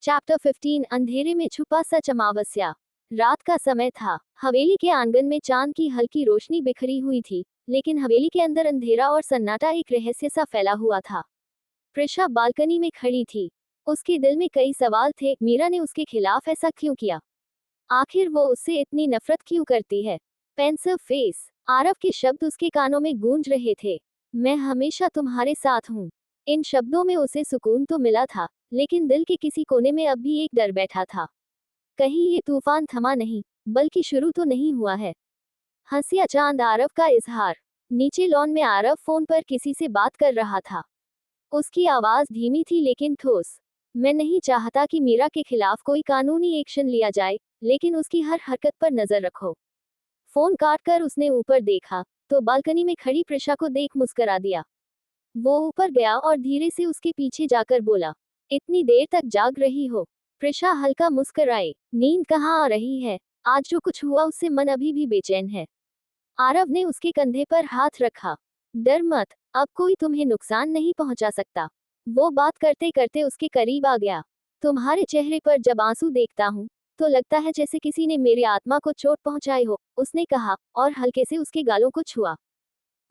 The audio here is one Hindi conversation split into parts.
चैप्टर 15 अंधेरे में छुपा सच। अमावस्या रात का समय था। हवेली के आंगन में चांद की हल्की रोशनी बिखरी हुई थी, लेकिन हवेली के अंदर अंधेरा और सन्नाटा एक रहस्य सा फैला हुआ था। प्रिशा बालकनी में खड़ी थी। उसके दिल में कई सवाल थे। मीरा ने उसके खिलाफ ऐसा क्यों किया? आखिर वो उससे इतनी नफरत क्यों करती है? Pensive face. आरव के शब्द उसके कानों में गूंज रहे थे। मैं हमेशा तुम्हारे साथ हूँ। इन शब्दों में उसे सुकून तो मिला था, लेकिन दिल के किसी कोने में अब भी एक डर बैठा था। कहीं ये तूफान थमा नहीं, बल्कि शुरू तो नहीं हुआ है। हंसिया चांद आरव का इजहार। नीचे लॉन में आरव फोन पर किसी से बात कर रहा था। उसकी आवाज धीमी थी लेकिन ठोस। मैं नहीं चाहता कि मीरा के खिलाफ कोई कानूनी एक्शन लिया जाए, लेकिन उसकी हर हरकत पर नजर रखो। फोन काट कर उसने ऊपर देखा, तो बालकनी में खड़ी प्रिशा को देख मुस्करा दिया। वो ऊपर गया और धीरे से उसके पीछे जाकर बोला, इतनी देर तक जाग रही हो? प्रिशा हल्का मुस्कुराई। नींद कहाँ आ रही है? आज जो कुछ हुआ उससे मन अभी भी बेचैन है। आरव ने उसके कंधे पर हाथ रखा। डर मत, अब कोई तुम्हें नुकसान नहीं पहुंचा सकता। वो बात करते करते उसके करीब आ गया। तुम्हारे चेहरे पर जब आंसू देखता हूँ, तो लगता है जैसे किसी ने मेरी आत्मा को चोट पहुंचाई हो, उसने कहा, और हल्के से उसके गालों को छुआ।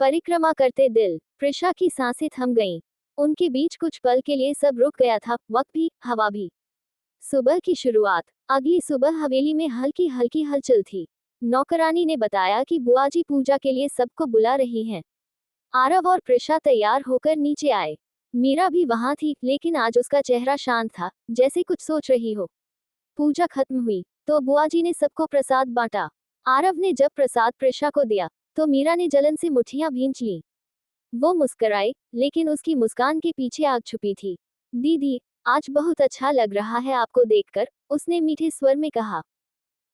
परिक्रमा करते दिल, प्रिशा की सांसें थम गईं। उनके बीच कुछ पल के लिए सब रुक गया था, वक्त भी, हवा भी। सुबह की शुरुआत। अगली सुबह हवेली में हल्की हल्की हलचल थी। नौकरानी ने बताया कि बुआजी पूजा के लिए सबको बुला रही हैं। आरव और प्रिशा तैयार होकर नीचे आए। मीरा भी वहां थी, लेकिन आज उसका चेहरा शांत था, जैसे कुछ सोच रही हो। पूजा खत्म हुई, तो बुआजी ने सबको प्रसाद बांटा। आरव ने जब प्रसाद प्रिशा को दिया, तो मीरा ने जलन से मुट्ठियां भींच लीं। वो मुस्कुराई, लेकिन उसकी मुस्कान के पीछे आग छुपी थी। दीदी, आज बहुत अच्छा लग रहा है आपको देखकर, उसने मीठे स्वर में कहा।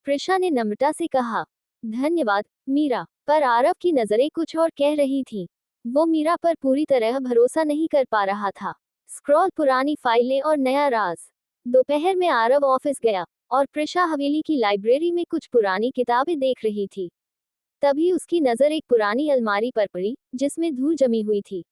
प्रिशा ने नम्रता से कहा, धन्यवाद मीरा। पर आरव की नजरें कुछ और कह रही थीं। वो मीरा पर पूरी तरह भरोसा नहीं कर पा रहा था। स्क्रॉल पुरानी फाइलें और नया राज। दोपहर में आरव ऑफिस गया, और प्रिशा हवेली की लाइब्रेरी में कुछ पुरानी किताबें देख रही थी। तभी उसकी नजर एक पुरानी अलमारी पर पड़ी, जिसमें धूल जमी हुई थी।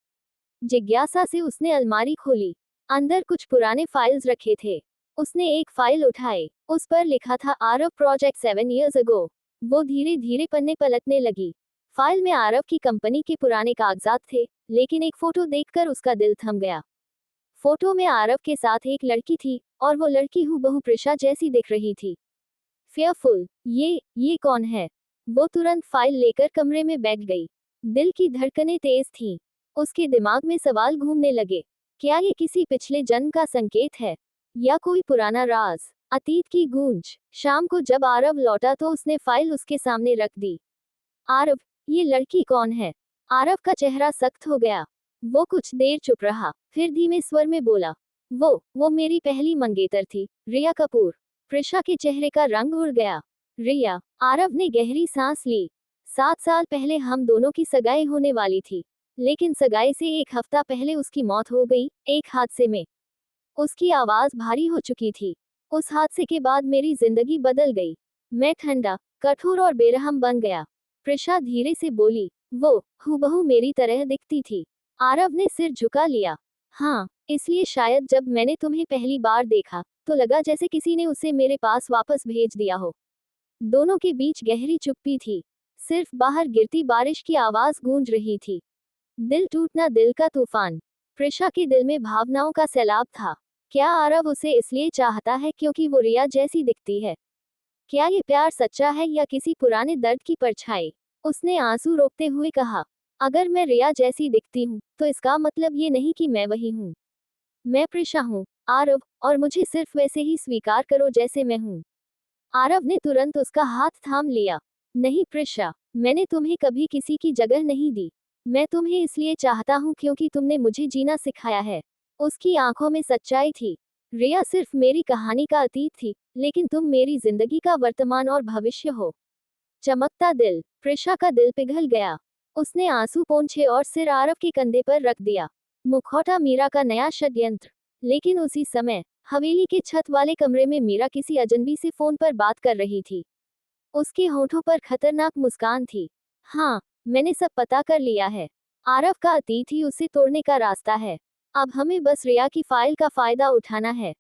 जिज्ञासा से उसने अलमारी खोली। अंदर कुछ पुराने फाइल्स रखे थे। उसने एक फाइल उठाई। उस पर लिखा था आरव प्रोजेक्ट 7 years ago। वो धीरे धीरे पन्ने पलटने लगी। फाइल में आरव की कंपनी के पुराने कागजात थे, लेकिन एक फोटो देखकर उसका दिल थम गया। फोटो में आरव के साथ एक लड़की थी, और वो लड़की हूबहू प्रिशा जैसी दिख रही थी। फेयरफुल, ये कौन है? वो तुरंत फाइल लेकर कमरे में बैठ गई। दिल की धड़कनें तेज थीं। उसके दिमाग में सवाल घूमने लगे। क्या ये किसी पिछले जन्म का संकेत है, या कोई पुराना राज? अतीत की गूंज। शाम को जब आरव लौटा तो उसने फाइल उसके सामने रख दी। आरव, ये लड़की कौन है? आरव का चेहरा सख्त हो गया। वो कुछ देर चुप रहा, फिर धीमे स्वर में बोला, वो मेरी पहली मंगेतर थी, रिया कपूर। प्रिशा के चेहरे का रंग उड़ गया। रिया। आरव ने गहरी सांस ली। 7 साल पहले हम दोनों की सगाई होने वाली थी, लेकिन सगाई से एक हफ्ता पहले उसकी मौत हो गई, एक हादसे में। उसकी आवाज भारी हो चुकी थी। उस हादसे के बाद मेरी जिंदगी बदल गई। मैं ठंडा, कठोर और बेरहम बन गया। प्रिशा धीरे से बोली, वो हूबहू मेरी तरह दिखती थी। आरव ने सिर झुका लिया। हाँ, इसलिए शायद जब मैंने तुम्हें पहली बार देखा, तो लगा जैसे किसी ने उसे मेरे पास वापस भेज दिया हो। दोनों के बीच गहरी चुप्पी थी। सिर्फ बाहर गिरती बारिश की आवाज गूंज रही थी। दिल टूटना, दिल का तूफान। प्रिशा के दिल में भावनाओं का सैलाब था। क्या आरव उसे इसलिए चाहता है क्योंकि वो रिया जैसी दिखती है? क्या ये प्यार सच्चा है या किसी पुराने दर्द की परछाई? उसने आंसू रोकते हुए कहा, अगर मैं रिया जैसी दिखती हूँ, तो इसका मतलब ये नहीं कि मैं वही हूँ। मैं प्रिशा हूँ, आरव, और मुझे सिर्फ वैसे ही स्वीकार करो जैसे मैं हूँ। आरव ने तुरंत उसका हाथ थाम लिया। नहीं प्रिशा, मैंने तुम्हें कभी किसी की जगह नहीं दी। मैं तुम्हें इसलिए चाहता हूँ क्योंकि तुमने मुझे जीना सिखाया है। उसकी आंखों में सच्चाई थी। रिया सिर्फ मेरी कहानी का अतीत थी, लेकिन तुम मेरी जिंदगी का वर्तमान और भविष्य हो। चमकता दिल। प्रिशा का दिल पिघल गया। उसने आंसू पोंछे और सिर आरव के कंधे पर रख दिया। मुखौटा मीरा का नया षड्यंत्र। लेकिन उसी समय हवेली के छत वाले कमरे में मीरा किसी अजनबी से फोन पर बात कर रही थी। उसके होठों पर खतरनाक मुस्कान थी। हाँ, मैंने सब पता कर लिया है। आरव का अतीत ही उसे तोड़ने का रास्ता है। अब हमें बस रिया की फाइल का फायदा उठाना है।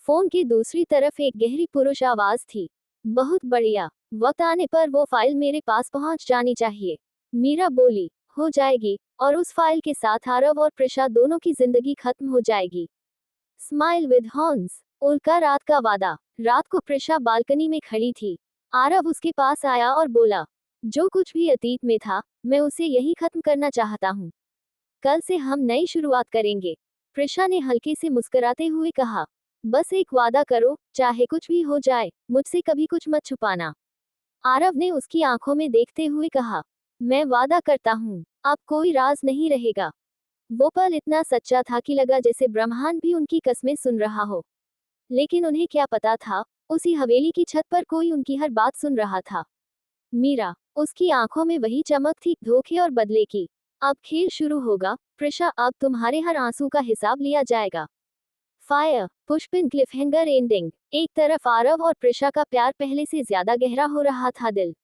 फोन की दूसरी तरफ एक गहरी पुरुष आवाज थी। बहुत बढ़िया, वक्त आने पर वो फाइल मेरे पास पहुंच जानी चाहिए। मीरा बोली, हो जाएगी, और उस फाइल के साथ आरव और प्रिशा दोनों की जिंदगी खत्म हो जाएगी। Smile with horns. उल्का रात का वादा। रात को प्रिशा बालकनी में खड़ी थी। आरव उसके पास आया और बोला, जो कुछ भी अतीत में था, मैं उसे यही खत्म करना चाहता हूँ। कल से हम नई शुरुआत करेंगे। प्रिशा ने हल्के से मुस्कुराते हुए कहा, बस एक वादा करो, चाहे कुछ भी हो जाए, मुझसे कभी कुछ मत छुपाना। आरव ने उसकी आंखों में देखते हुए कहा, मैं वादा करता हूँ, अब कोई राज नहीं रहेगा। वो पल इतना सच्चा था कि लगा जैसे ब्रह्मांड भी उनकी कस्में सुन रहा हो। लेकिन उन्हें क्या पता था, उसी हवेली की छत पर कोई उनकी हर बात सुन रहा था। मीरा, उसकी आंखों में वही चमक थी, धोखे और बदले की। अब खेल शुरू होगा, प्रिशा, अब तुम्हारे हर आंसू का हिसाब लिया जाएगा। फायर, पुष्पिन क्लिफहैंगर एंडिंग। एक तरफ आरव और प्रिशा का प्यार पहले से ज्यादा गहरा हो रहा था दिल,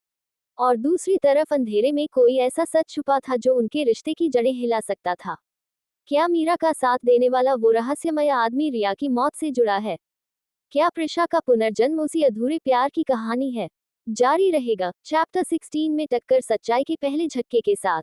और दूसरी तरफ अंधेरे में कोई ऐसा सच छुपा था जो उनके रिश्ते की जड़ें हिला सकता था। क्या मीरा का साथ देने वाला वो रहस्यमय आदमी रिया की मौत से जुड़ा है? क्या प्रिशा का पुनर्जन्म उसी अधूरे प्यार की कहानी है? जारी रहेगा चैप्टर 16 में टक्कर सच्चाई के पहले झटके के साथ।